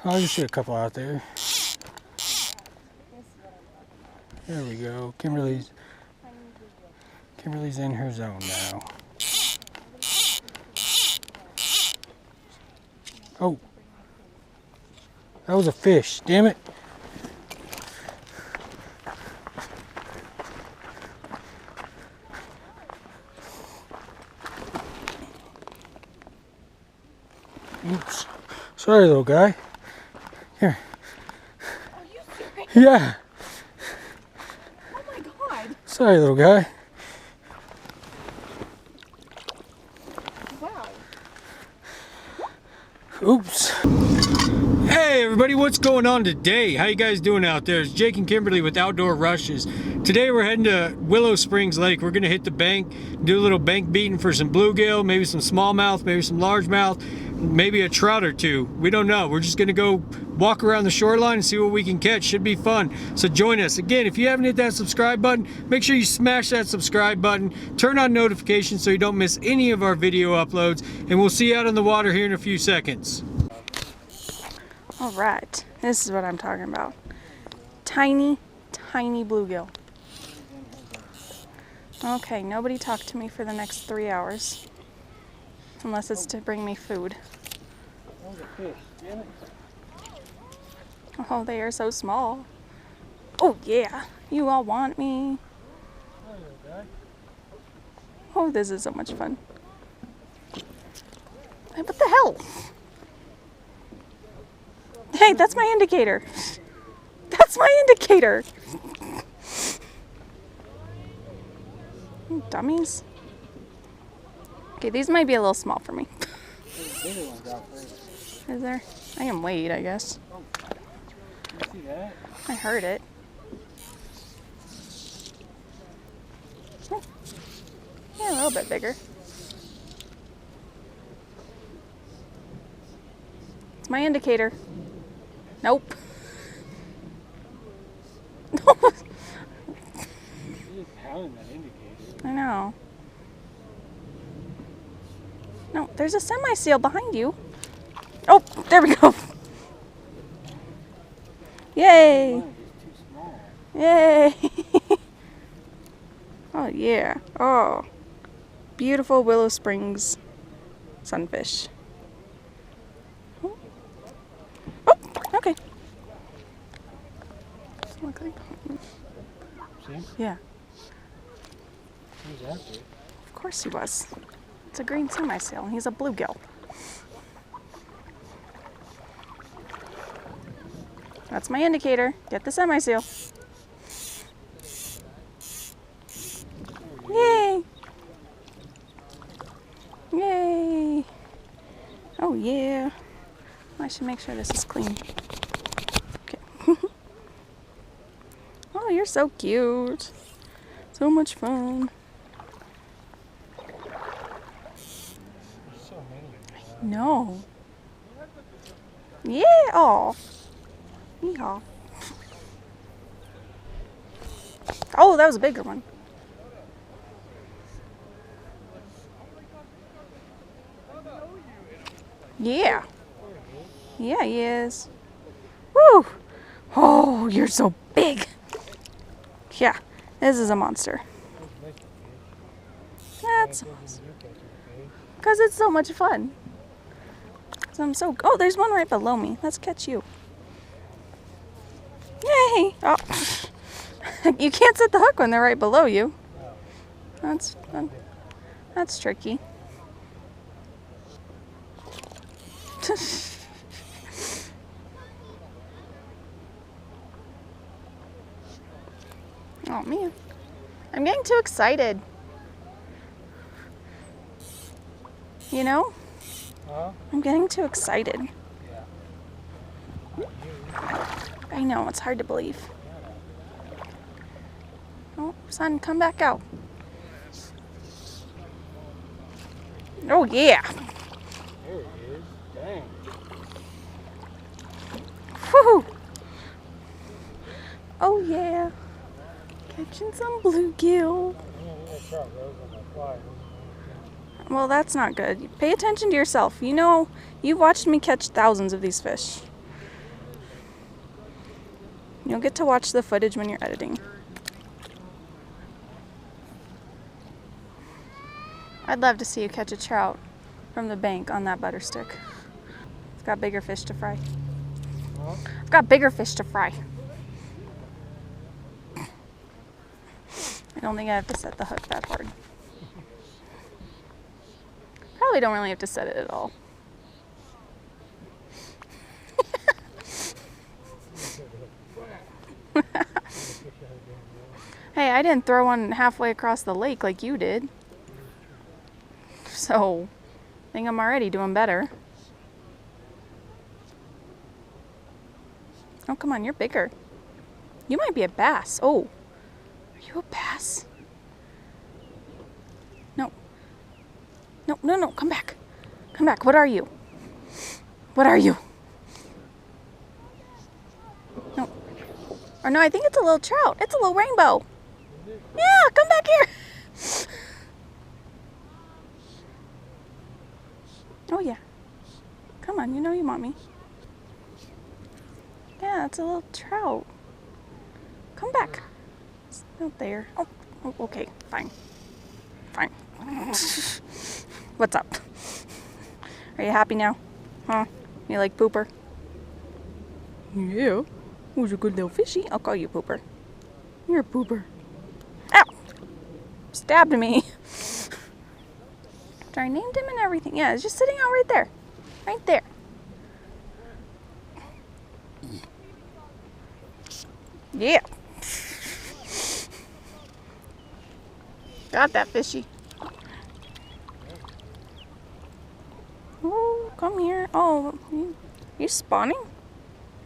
I'll just shoot a couple out there. There we go. Kimberly's in her zone now. Oh, that was a fish. Damn it. Oops. Sorry, little guy. Here. Are you serious? Yeah. Oh my god. Sorry, little guy. Wow. Oops. Hey everybody, what's going on today? How you guys doing out there? It's Jake and Kimberly with Outdoor Rushes. Today we're heading to Willow Springs Lake. We're gonna hit the bank, do a little bank beating for some bluegill, maybe some smallmouth, maybe some largemouth, maybe a trout or two. We don't know. We're just gonna go walk around the shoreline and see what we can catch. Should be fun. So join us. Again, if you haven't hit that subscribe button, make sure you smash that subscribe button. Turn on notifications so you don't miss any of our video uploads. And we'll see you out on the water here in a few seconds. All right, this is what I'm talking about. Tiny, tiny bluegill. Okay, nobody talk to me for the next 3 hours. Unless it's to bring me food. Oh, they are so small. Oh yeah, you all want me. Oh, this is so much fun. Hey, what the hell? Hey, that's my indicator. That's my indicator. Dummies. Okay, these might be a little small for me. Is there? I can wait, I guess. See that? I heard it. Oh. Yeah, a little bit bigger. It's my indicator. Nope. I know. No, there's a semi-seal behind you. Oh, there we go. Yay. Yay. Oh, yeah. Oh, beautiful Willow Springs sunfish. Oh, okay. Look like. See? Yeah. He was after it. Of course he was. It's a green semi-seal and he's a bluegill. That's my indicator. Get the semi-seal. Yay! Yay! Oh yeah. I should make sure this is clean. Okay. Oh, you're so cute. So much fun. No. Yeah. Oh. Yeehaw. Oh, that was a bigger one. Yeah. Yeah, he is. Woo. Oh, you're so big. Yeah, this is a monster. That's a monster. Because it's so much fun. Oh, there's one right below me. Let's catch you. Yay! Oh, you can't set the hook when they're right below you. That's tricky. Oh man, I'm getting too excited. You know? Huh? I'm getting too excited. Yeah. I know, it's hard to believe. Oh, son, come back out. Oh, yeah. There it is. Dang. Whew. Oh, yeah. Catching some bluegill. Well, that's not good. Pay attention to yourself. You know, you've watched me catch thousands of these fish. You'll get to watch the footage when you're editing. I'd love to see you catch a trout from the bank on that butter stick. It's got bigger fish to fry. I've got bigger fish to fry. I don't think I have to set the hook that hard. Probably don't really have to set it at all. Hey, I didn't throw one halfway across the lake like you did. So, I think I'm already doing better. Oh, come on, you're bigger. You might be a bass. Oh, are you a bass? No. No, no, no, come back. Come back. What are you? What are you? No. Or no, I think it's a little trout. It's a little rainbow. Yeah, come back here. Oh, yeah. Come on, you know you want me. Yeah, it's a little trout. Come back. It's not there. Oh, okay, fine. Fine. What's up? Are you happy now? Huh? You like Pooper? Yeah. Who's a good little fishy? I'll call you Pooper. You're a Pooper. Ow! Stabbed me. I named him and everything. Yeah, it's just sitting out right there. Right there. Yeah. Got that fishy. Oh, come here. Oh, you spawning?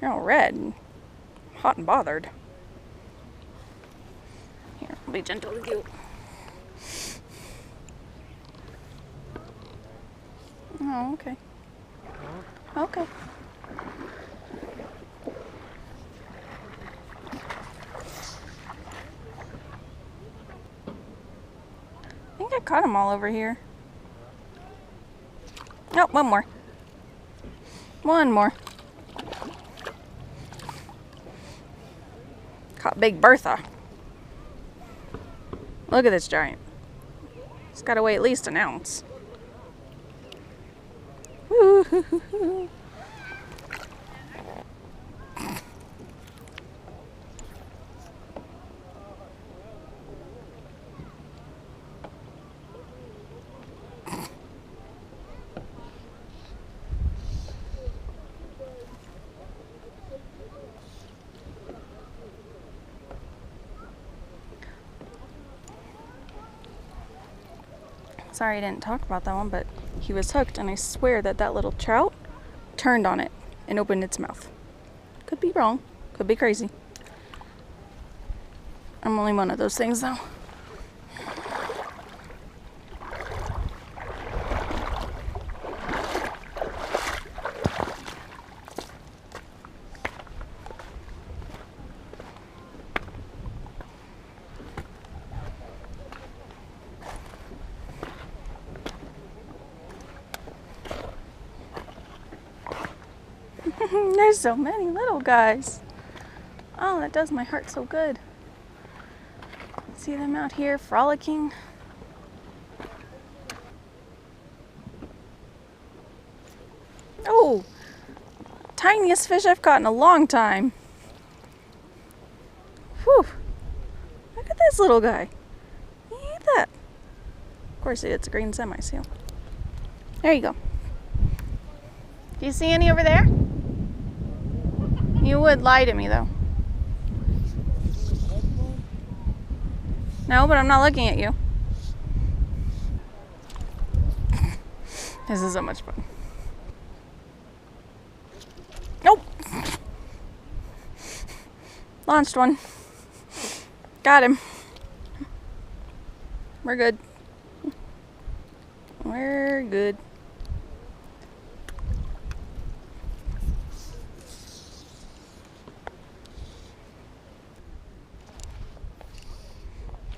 You're all red and hot and bothered. Here, I'll be gentle with you. Oh, okay. Okay. I think I caught them all over here. Oh, one more. One more. Caught Big Bertha. Look at this giant. It's got to weigh at least an ounce. Woo-hoo-hoo-hoo. Sorry I didn't talk about that one, but he was hooked, and I swear that that little trout turned on it and opened its mouth. Could be wrong. Could be crazy. I'm only one of those things, though. There's so many little guys. Oh, that does my heart so good. See them out here frolicking. Oh, tiniest fish I've caught in a long time. Whew. Look at this little guy. He ate that. Of course, it's a green semi-seal. There you go. Do you see any over there? You would lie to me, though. No, but I'm not looking at you. This is so much fun. Nope. Launched one. Got him. We're good. We're good.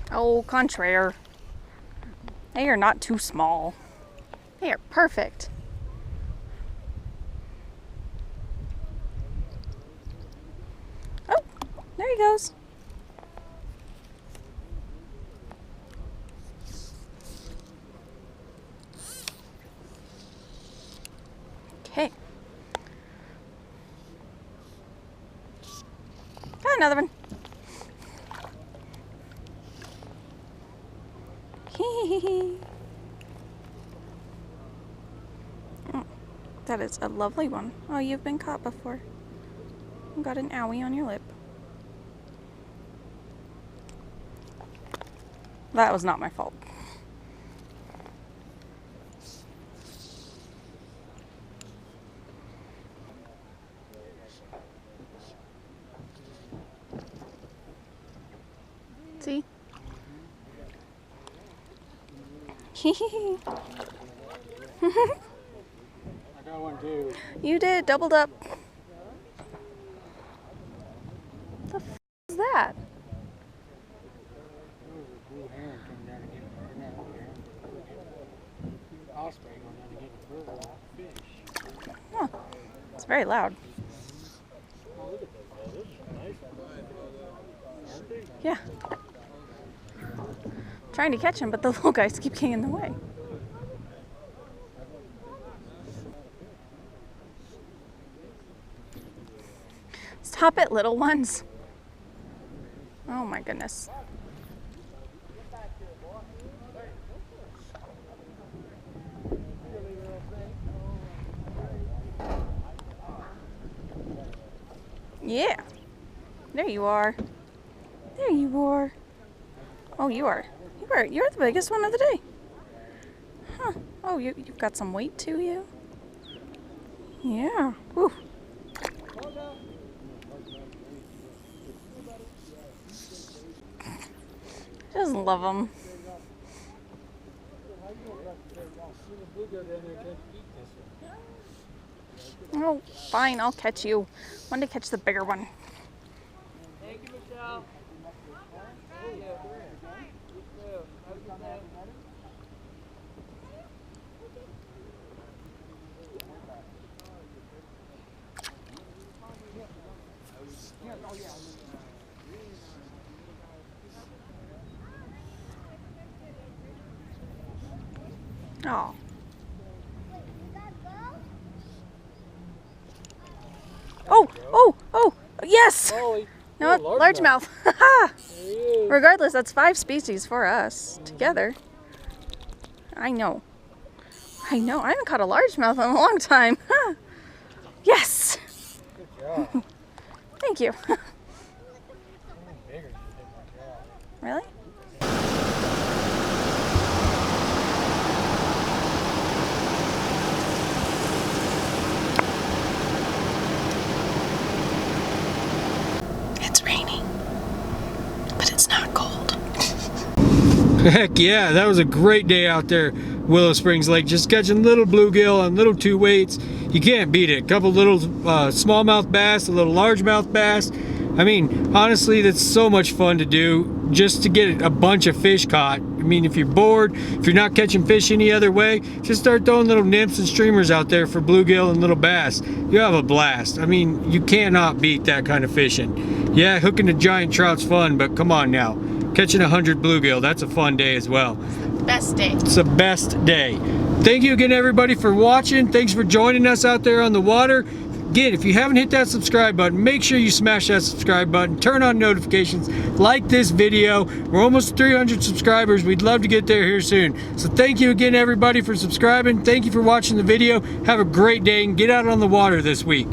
Oh, contraire. They are not too small. They are perfect. Oh, he goes. Okay. Got another one. Oh, that is a lovely one. Oh, you've been caught before. You got an owie on your lip. That was not my fault. See? I got one too. You did, doubled up. What the f is that? Blue heron coming down to get osprey going down to get a bird or a fish. Huh. It's very loud. Oh, look at that. This is nice. Aren't they? Yeah. Trying to catch him, but the little guys keep getting in the way. Stop it, little ones. Oh my goodness. Yeah. There you are. There you are. Oh, you are. You're the biggest one of the day. Huh. Oh, you've got some weight to you. Yeah. Whew. Just love them. Oh, fine. I'll catch you. Want to catch the bigger one. Thank you, Michelle. Oh. Oh, yes! No, largemouth. Haha! Regardless, that's 5 species for us together. I know. I haven't caught a largemouth in a long time. Yes! Good job. Thank you. Bigger. Really? It's raining, but it's not cold. Heck yeah, that was a great day out there, Willow Springs Lake. Just catching little bluegill on little 2 weights. You can't beat it. A couple little smallmouth bass, a little largemouth bass. I mean, honestly, that's so much fun to do, just to get a bunch of fish caught. I mean, if you're bored, if you're not catching fish any other way, just start throwing little nymphs and streamers out there for bluegill and little bass. You have a blast. I mean, you cannot beat that kind of fishing. Yeah, hooking a giant trout's fun, but come on now. Catching 100 bluegill, that's a fun day as well. Best day. It's the best day. Thank you again, everybody, for watching. Thanks for joining us out there on the water. Again, if you haven't hit that subscribe button, make sure you smash that subscribe button, turn on notifications, like this video. We're almost 300 subscribers. We'd love to get there here soon. So thank you again, everybody, for subscribing. Thank you for watching the video. Have a great day and get out on the water this week.